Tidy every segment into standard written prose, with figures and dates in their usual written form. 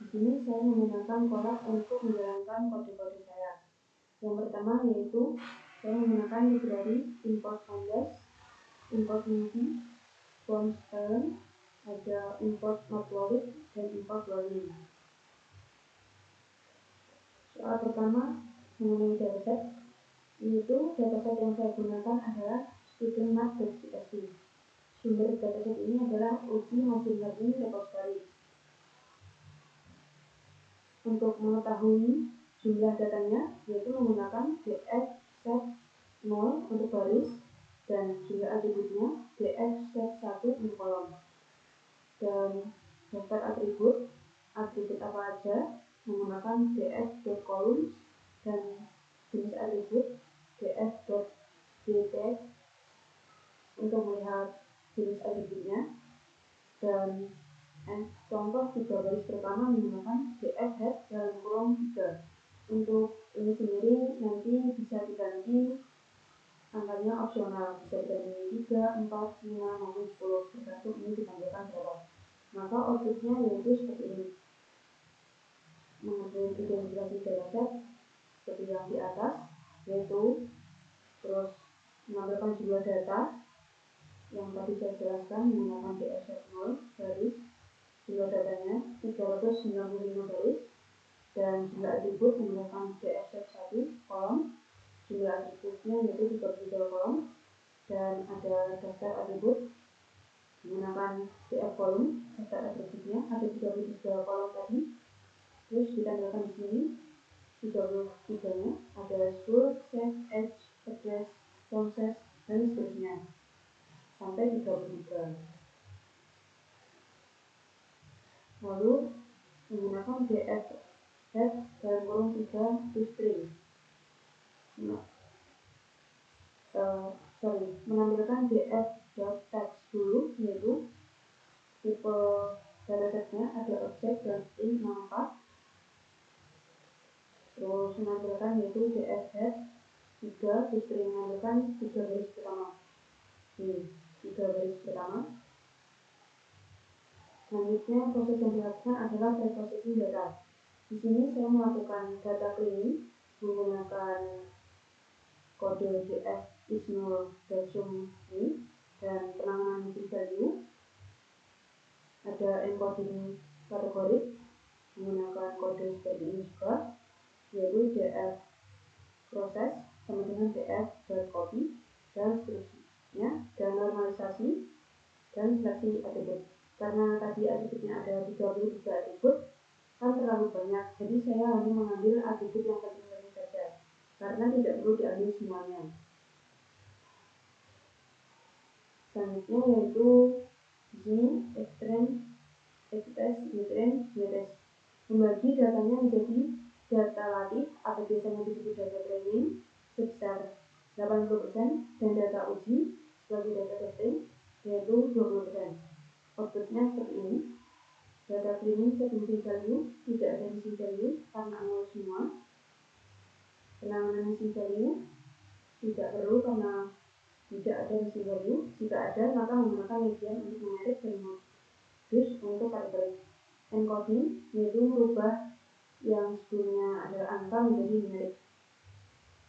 sini saya menggunakan kotak untuk menjalankan kode-kode saya. Yang pertama yaitu saya menggunakan library import pandas, import movie, form style, ada import matlogic dan import learning. Soal pertama mengenai dataset, yaitu dataset yang saya gunakan adalah studentmap.csv. Sumber dataset ini adalah uji machine learning repository. Untuk mengetahui jumlah datanya, yaitu menggunakan df set 0 untuk baris dan jumlah atributnya df set 1 untuk kolom. Dan daftar atribut apa aja menggunakan df.columns dan jenis atribut df.dtag untuk melihat jenis atributnya. Dan contoh 3 baris pertama menggunakan df head dalam kurung 3. Untuk ini sendiri nanti bisa diganti angkanya opsional, bisa diganti 3, 4, 5, maupun 10 tergantung ini ditampilkan berapa. Maka outputnya yaitu seperti ini. Mengambil identifikasi dataset seperti yang di atas, yaitu terus menampilkan jumlah data yang tadi saya jelaskan menggunakan df0 baris, jumlah datanya 395 baris, dan jumlah atribut menggunakan df1 kolom, jumlah atributnya yaitu 32 kolom, dan ada daftar atribut menggunakan df kolom, daftar atributnya ada 33 kolom tadi. Terus ditampilkan di sini 33-nya, ada school, set, age, address, process, dan seterusnya sampai 33. Lalu menggunakan df head dalam kurung 3 to string. Menampilkan df.text dulu, yaitu tipe datasetnya ada objek dan string nama. Terus menampilkan yaitu df head 3 to string, menampilkan 3 baris pertama. Ini 3 baris pertama. Selanjutnya proses yang dilakukan adalah preprocessing data. Di sini saya melakukan data cleaning menggunakan kode df is0-sum ini dan penanganan missing value. Ada encoding kategorik menggunakan kode seperti ini juga, yaitu df proses sama dengan df.copy dan seterusnya, dan normalisasi dan seleksi atribut. Karena tadi atributnya ada 33 atribut, kan terlalu banyak, jadi saya hanya mengambil atribut yang penting saja, karena tidak perlu diambil semuanya. Selanjutnya yaitu di sini extract, retrain, nearest. Membagi datanya menjadi data latih atau biasanya disebut data training sebesar 80% dan data uji sebagai data testing yaitu 20%. Outputnya seperti ini. Data cleaning set missing value, tidak ada missing value karena 0 semua. Penanganan missing value tidak perlu karena tidak ada missing value. Jika ada maka menggunakan median untuk mengerik dan modus untuk kategori. Encoding yaitu merubah yang sebelumnya ada angka menjadi numerik.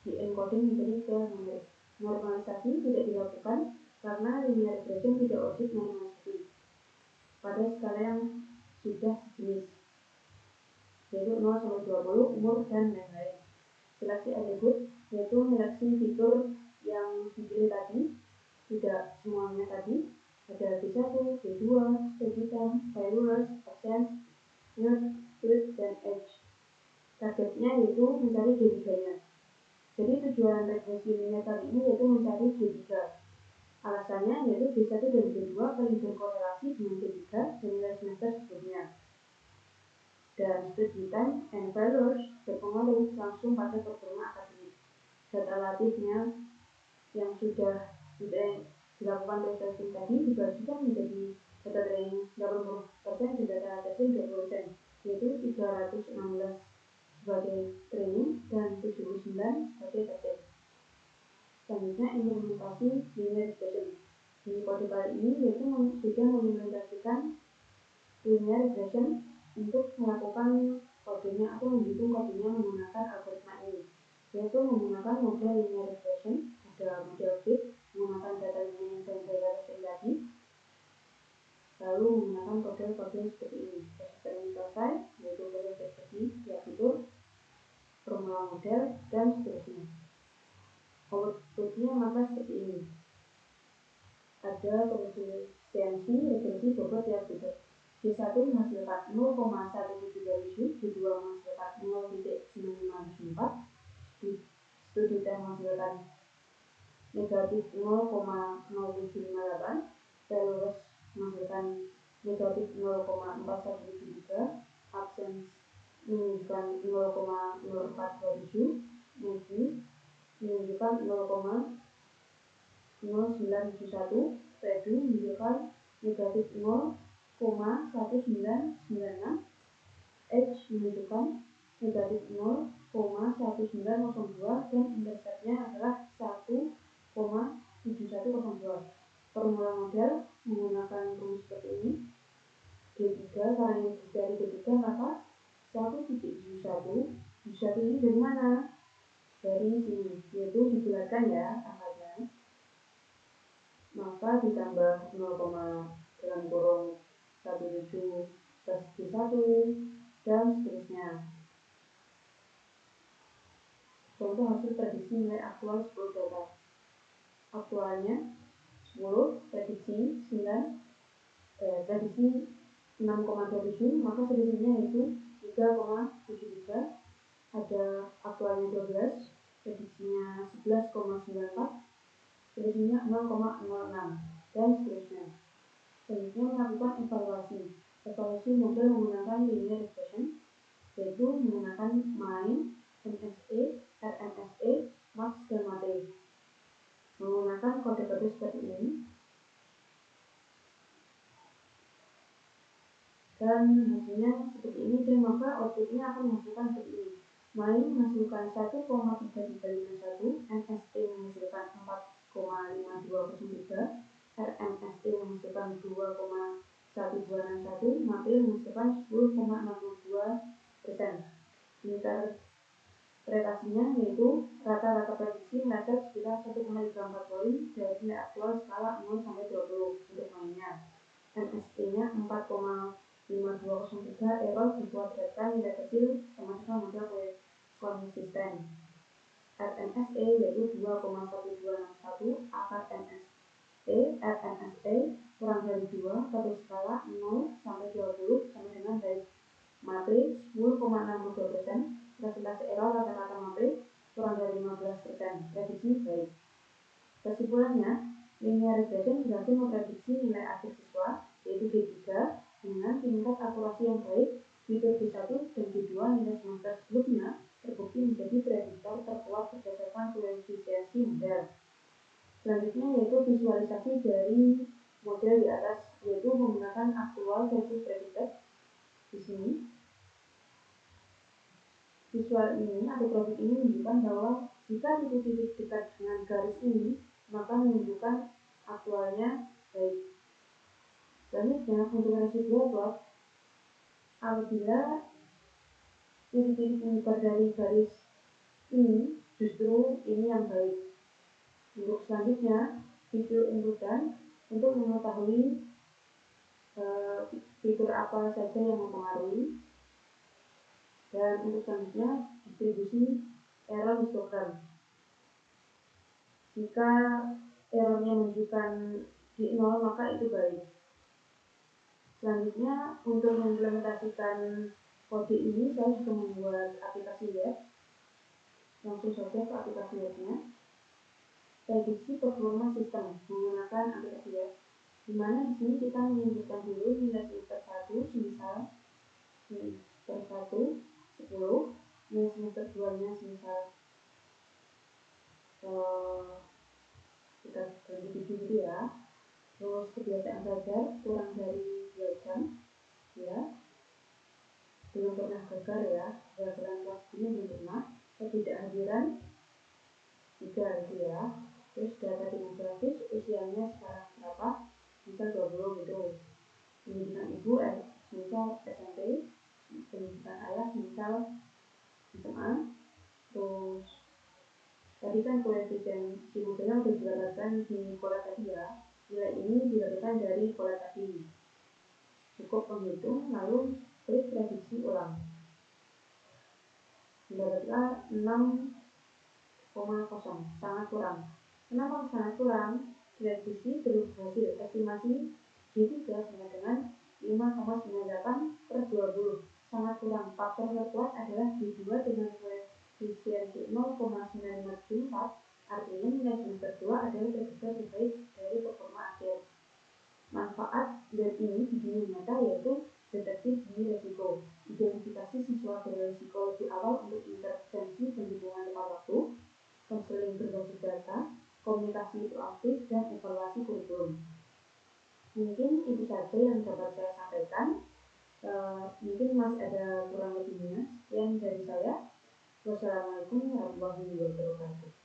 Di encoding menjadi ke numerik. Normalisasi tidak dilakukan karena linear regression tidak wajib normalisasi pada skala yang sudah sejenis, yaitu 0 sampai 20, umur, dan lain-lain. Seleksi atribut yaitu menyeleksi fitur yang dipilih tadi, tidak semuanya tadi. Ada B1, B2, study time, valuers, absence, year, tweet, dan age. Targetnya yaitu mencari G3-nya. Jadi tujuan regresi linear kali ini yaitu mencari G3. Alasannya yaitu B1 dan B2 paling berkorelasi dengan G3 dan nilai semester sebelumnya. Dan study time and valuers berpengaruh langsung pada performa akademik. Data latihnya yang sudah dilakukan testing tadi dibagikan menjadi data training 80% dan data testing 20%, yaitu 316 sebagai training dan 79 sebagai testing. Selanjutnya implementasi linear regression. Di kode kali ini yaitu sudah mengimplementasikan linear regression untuk melakukan kodenya atau menghitung kodenya menggunakan algoritma ini, yaitu menggunakan model linear regression, ada model fit menggunakan data linear dan data testing tadi, lalu menggunakan kode-kode seperti ini. Proses ini selesai, yaitu proses regresi, diatur, formula model, dan seterusnya. Outputnya maka seperti ini. Ada prosedur CMC regresi bobot tiap bobot. D1 menghasilkan 0,172 D2 menghasilkan 0,9574, studi T menghasilkan negatif 0,0758, Telurus menghasilkan negatif 0,4173, absence menunjukkan 0,0427, Negi menunjukkan 0,0971, Redu menunjukkan negatif 0,1996, H menunjukkan negatif 0,1902 dan interceptnya adalah 1,7102. Formula model menggunakan rumus seperti ini. D3 karena ini dari D3 maka 1,71 ini dari mana? Dari sini, yaitu dibulatkan ya angkanya. Maka ditambah 0,17 plus D1 dan seterusnya. Contoh hasil prediksi nilai aktual 10 data. Aktualnya 10, prediksi 6,27, maka selisihnya yaitu 3,73. Ada aktualnya 12, prediksinya 11,94, selisihnya 0,06 dan seterusnya. Selanjutnya melakukan evaluasi model menggunakan linear regression, yaitu menggunakan MINE, MSE, RMSE, MAX, dan MATE. Menggunakan kode-kode seperti ini. Dan hasilnya seperti ini, dan maka outputnya akan menghasilkan seperti ini. MINE menghasilkan 1,3351, MSE menghasilkan 4,5203, RMSE menghasilkan 2,1261, MATE menghasilkan 10,62%. Interpretasinya yaitu rata-rata prediksi meleset sekitar 1,34 poin dari nilai aktual skala 0 sampai 20 untuk mainnya. MSE-nya 4,5203, error dikuadratkan nilai kecil sama-sama model konsisten. RMSE yaitu 2,1261, akar RMSE kurang dari 2 pada skala 0 sampai 20 sama dengan baik. MATE 10,62%, presentasi error rata-rata MATE kurang dari 15%, prediksi baik. Kesimpulannya, linear regression berhasil memprediksi nilai akhir siswa, yaitu D3, dengan tingkat akurasi yang baik. Fitur D1 dan D2 nilai semester sebelumnya terbukti menjadi prediktor terkuat berdasarkan koefisiensi model. Selanjutnya yaitu visualisasi dari model di atas, yaitu menggunakan aktual versus predicted. Di sini visual ini atau grafik ini menunjukkan bahwa jika titik-titik dekat dengan garis ini maka menunjukkan aktualnya baik. Selanjutnya untuk residual plot, apabila titik-titik menyebar dari garis ini justru ini yang baik. Untuk selanjutnya fitur imputan untuk mengetahui fitur apa saja yang mempengaruhi. Dan untuk selanjutnya distribusi error histogram. Jika errornya menunjukkan di 0 maka itu baik. Selanjutnya untuk mengimplementasikan kode ini saya juga membuat aplikasi web. Langsung saja ke aplikasi webnya. Prediksi performa sistem menggunakan aplikasi web, di mana di sini kita menunjukkan dulu nilai semester 1 semisal semester 1 10, nilai semester 2-nya semisal kita bagi 7 gitu ya. Terus kebiasaan belajar kurang dari 2 jam ya, belum pernah gagal ya, gagalan kelas ini belum pernah, ketidakhadiran 3 gitu ya. Terus data demografis usianya sekarang berapa, misal 20 gitu. Pendidikan ibu misal SMP, pendidikan ayat misal SMA. Terus tadi kan koefisien si modelnya udah didapatkan di pola tadi ya, nilai ini didapatkan dari pola tadi. Cukup menghitung lalu klik prediksi ulang. Mendapatkan 6,0, sangat kurang. Kenapa sangat kurang? Prediksi berhasil, estimasi G3 sama dengan 5,98/20, sangat kurang. Faktor terkuat adalah G2 dengan koefisien 0,9574, artinya nilai semester 2 adalah prediktor terbaik dari performa akhir. Manfaat dari ini di dunia nyata yaitu deteksi dini resiko, identifikasi siswa beresiko lebih awal untuk intervensi pendukungan tepat waktu, konseling berbasis data, komunikasi proaktif, dan evaluasi kurikulum. Mungkin itu saja yang dapat saya sampaikan. Mungkin masih ada kurang lebihnya. Sekian dari saya. Wassalamualaikum warahmatullahi wabarakatuh.